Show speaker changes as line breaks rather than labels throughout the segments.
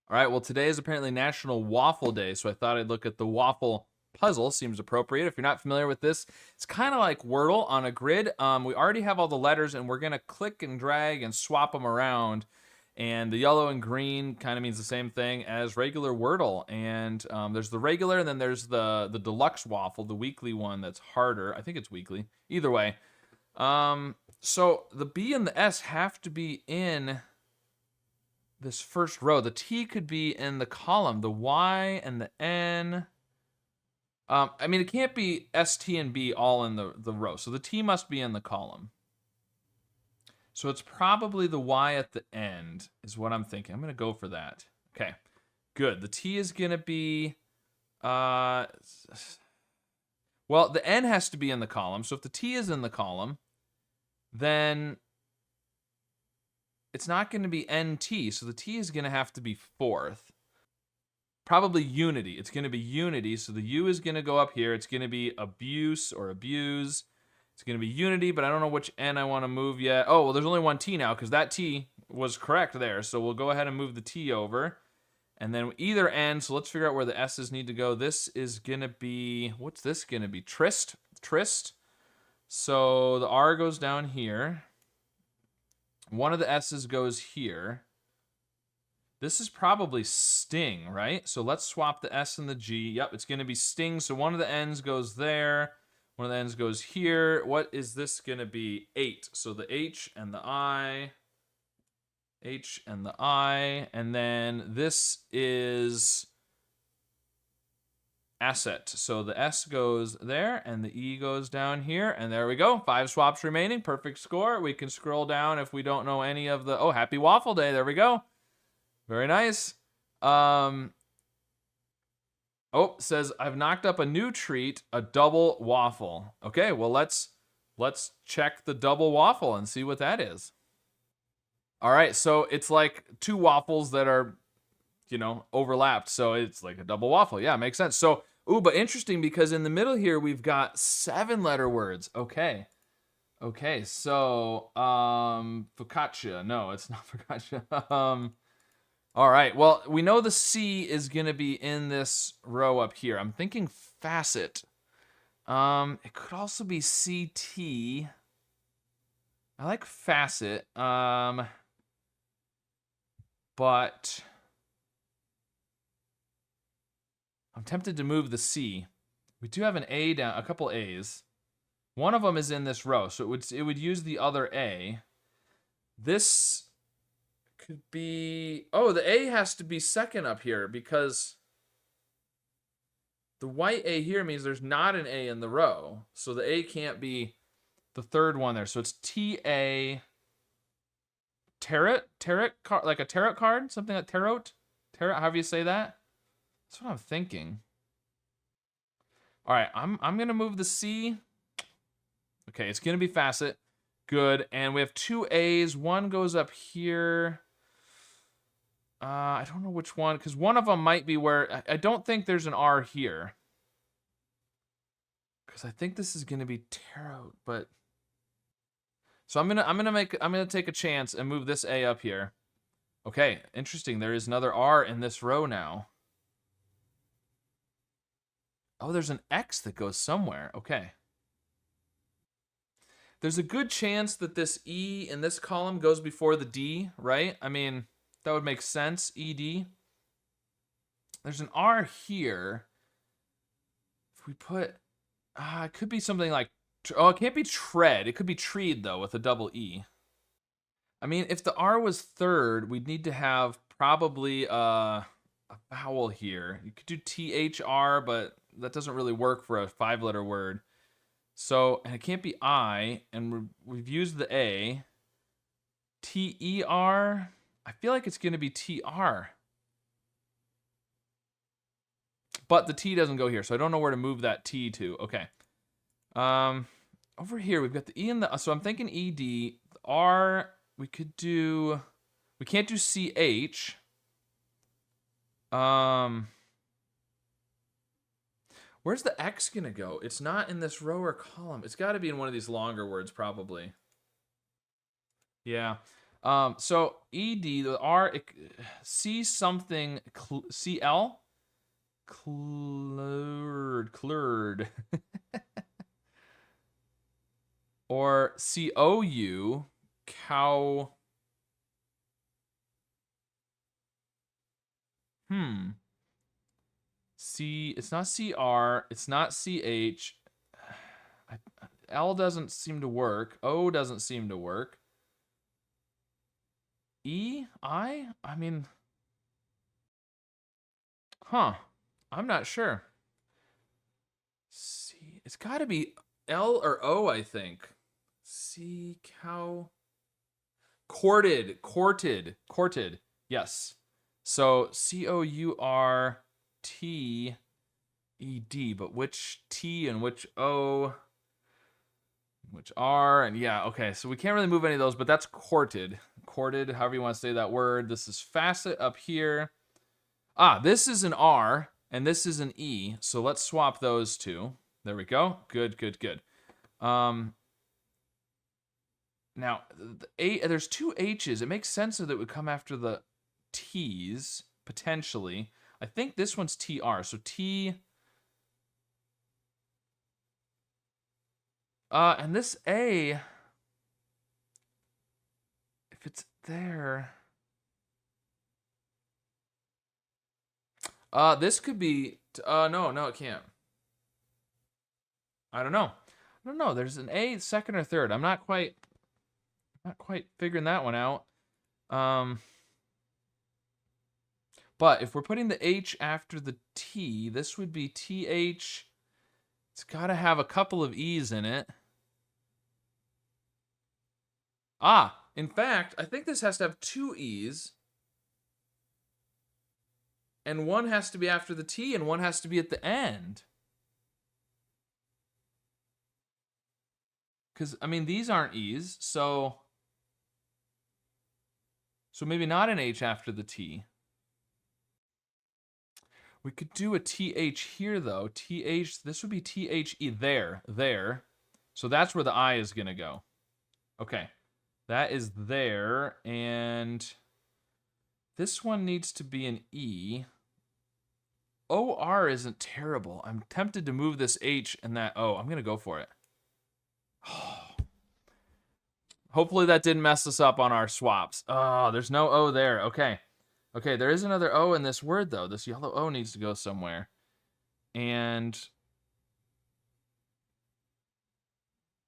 All right, well, today is apparently National Waffle Day, so I thought I'd look at the waffle puzzle. Seems appropriate. If you're not familiar with this, it's kind of like Wordle on a grid. We already have all the letters, and we're going to click and drag and swap them around. And the yellow and green kind of means the same thing as regular Wordle. And there's the regular, and then there's the deluxe waffle, the weekly one that's harder. I think it's weekly. Either way. So the B and the S have to be in this first row. The T could be in the column. The Y and the N. I mean, it can't be S, T, and B all in the row. So the T must be in the column. So it's probably the Y at the end is what I'm thinking. I'm going to go for that. Okay, good. The T is going to be... well, the N has to be in the column. So if the T is in the column, then it's not going to be NT, so the T is going to have to be fourth. Probably unity. It's going to be unity, so the U is going to go up here. It's going to be abuse or abuse. It's going to be unity, but I don't know which N I want to move yet. Oh, well, there's only one T now because that T was correct there, so we'll go ahead and move the T over. And then either N, so let's figure out where the S's need to go. This is going to be, what's this going to be? Trist. So the R goes down here. One of the S's goes here. This is probably sting, right? So let's swap the S and the G. Yep, it's going to be sting. So one of the N's goes there. One of the N's goes here. What is this going to be? 8. So the H and the I. H and the I. And then this is asset. So the S goes there and the E goes down here. And there we go. 5 swaps remaining. Perfect score. We can scroll down if we don't know any of the... Oh, happy waffle day. There we go. Very nice. Oh, says I've knocked up a new treat, a double waffle. Okay, well let's check the double waffle and see what that is. All right, so it's like 2 waffles that are, overlapped. So it's like a double waffle. Yeah, makes sense. So, but interesting because in the middle here we've got 7-letter words. Okay, so focaccia. No, it's not focaccia. All right, well, we know the C is going to be in this row up here. I'm thinking facet. It could also be CT. I like facet. But I'm tempted to move the C. We do have an A down, a couple A's. One of them is in this row, so it would use the other A. This could be... Oh, the A has to be second up here because the white A here means there's not an A in the row. So the A can't be the third one there. So it's T-A... Tarot card, like a tarot card? Something like tarot, however you say that. That's what I'm thinking. All right, I'm going to move the C. Okay, it's going to be facet. Good. And we have 2 A's. One goes up here. I don't know which one, because one of them might be where... I don't think there's an R here. Because I think this is going to be tarot, but... So I'm gonna take a chance and move this A up here. Okay, interesting. There is another R in this row now. Oh, there's an X that goes somewhere. Okay. There's a good chance that this E in this column goes before the D, right? I mean, that would make sense. ED. There's an R here. If we put... it could be something like... Oh, it can't be tread. It could be treed, though, with a double E. I mean, if the R was third, we'd need to have probably a vowel here. You could do THR, but that doesn't really work for a 5-letter word. So, and it can't be I, and we've used the A. TER, I feel like it's going to be TR. But the T doesn't go here, so I don't know where to move that T to. Okay. Over here, we've got the E and the... So I'm thinking ED. The R, we could do... We can't do CH. Where's the X going to go? It's not in this row or column. It's got to be in one of these longer words, probably. Yeah. So ed, the r, c something, cl, clurd, or cou, cow. It's not cr, it's not ch. L doesn't seem to work. O doesn't seem to work. I mean, huh? I'm not sure. C. It's got to be L or O, I think. C. Cow. Courted. Yes. So COURTED, but which T and which O, which R, and yeah, okay. So we can't really move any of those, but that's courted. Courted, however you want to say that word. This is facet up here. This is an R, and this is an E. So let's swap those two. There we go. Good. Now, there's two H's. It makes sense that it would come after the T's, potentially. I think this one's TR, so T. And this A, if it's there. This could be, no, it can't. I don't know. There's an A, second or third. I'm not quite figuring that one out. But if we're putting the H after the T, this would be TH. It's got to have a couple of E's in it. In fact, I think this has to have two E's. And one has to be after the T and one has to be at the end. Because, I mean, these aren't E's, so maybe not an H after the T. We could do a TH here, though. TH, this would be THE, there. So that's where the I is going to go. Okay, that is there, and this one needs to be an E. OR isn't terrible. I'm tempted to move this H and that O. I'm going to go for it. Hopefully that didn't mess us up on our swaps. There's no O there. Okay, there is another O in this word, though. This yellow O needs to go somewhere. And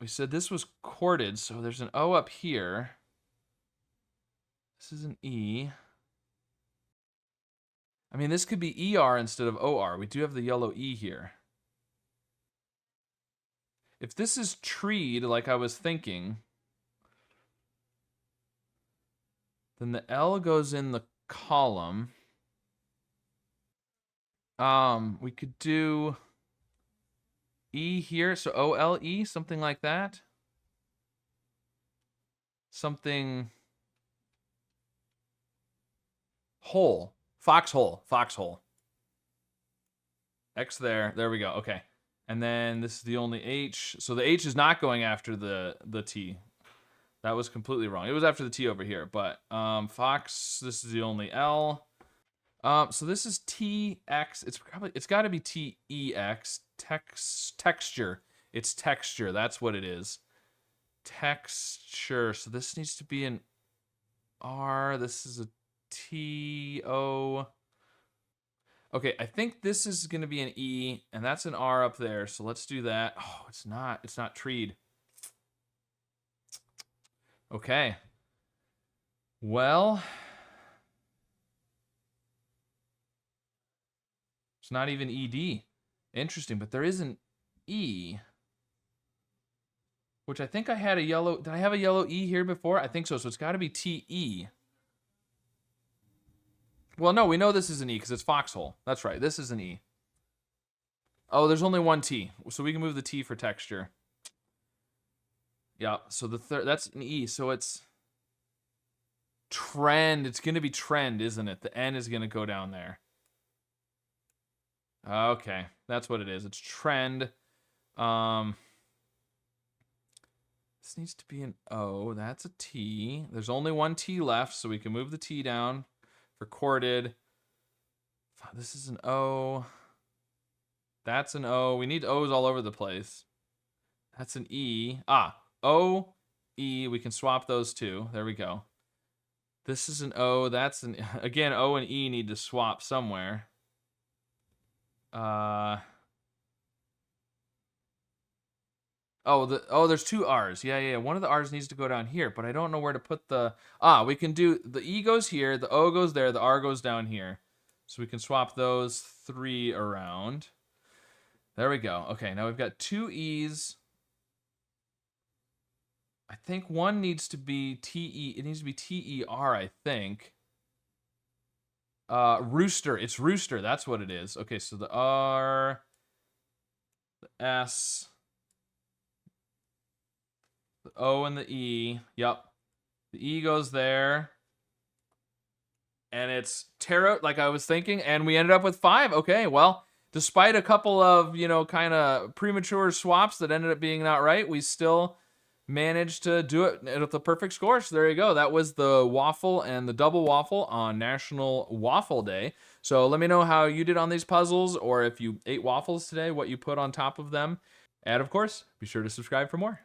we said this was courted, so there's an O up here. This is an E. I mean, this could be ER instead of OR. We do have the yellow E here. If this is treed, like I was thinking, then the L goes in the column. We could do E here, so OLE, something like that. Something hole. Foxhole. X there. There we go. Okay. And then this is the only H. So the H is not going after the T. That was completely wrong. It was after the T over here. But Fox, this is the only L. So this is TX. It's got to be TEX. Texture. It's texture. That's what it is. Texture. So this needs to be an R. This is a TO. Okay, I think this is going to be an E, and that's an R up there. So let's do that. Oh, it's not. It's not treed. Okay. Well, it's not even ED. Interesting, but there is an E, which I think I had a yellow. Did I have a yellow E here before? I think so. So it's got to be TE. Well, no, we know this is an E because it's foxhole. That's right. This is an E. Oh, there's only one T, so we can move the T for texture. Yeah, so the third, that's an E, so it's trend. It's going to be trend, isn't it? The N is going to go down there. Okay, that's what it is. It's trend. This needs to be an O. That's a T. There's only one T left, so we can move the T down. Recorded. This is an O. That's an O. We need O's all over the place. That's an E. O, E. We can swap those two. There we go. This is an O. That's an... Again, O and E need to swap somewhere. There's two R's. Yeah. One of the R's needs to go down here, but I don't know where to put the... we can do... The E goes here, the O goes there, the R goes down here. So we can swap those three around. There we go. Okay, now we've got two E's. I think one needs to be T-E. It needs to be T-E-R, I think. Rooster. It's rooster. That's what it is. Okay, so the R, the S, the O, and the E. Yep. The E goes there. And it's tarot, like I was thinking, and we ended up with 5. Okay, well, despite a couple of, kind of premature swaps that ended up being not right, we still managed to do it with the perfect score. So there you go. That was the waffle and the double waffle on National Waffle Day. So let me know how you did on these puzzles, or if you ate waffles today, what you put on top of them. And of course, be sure to subscribe for more.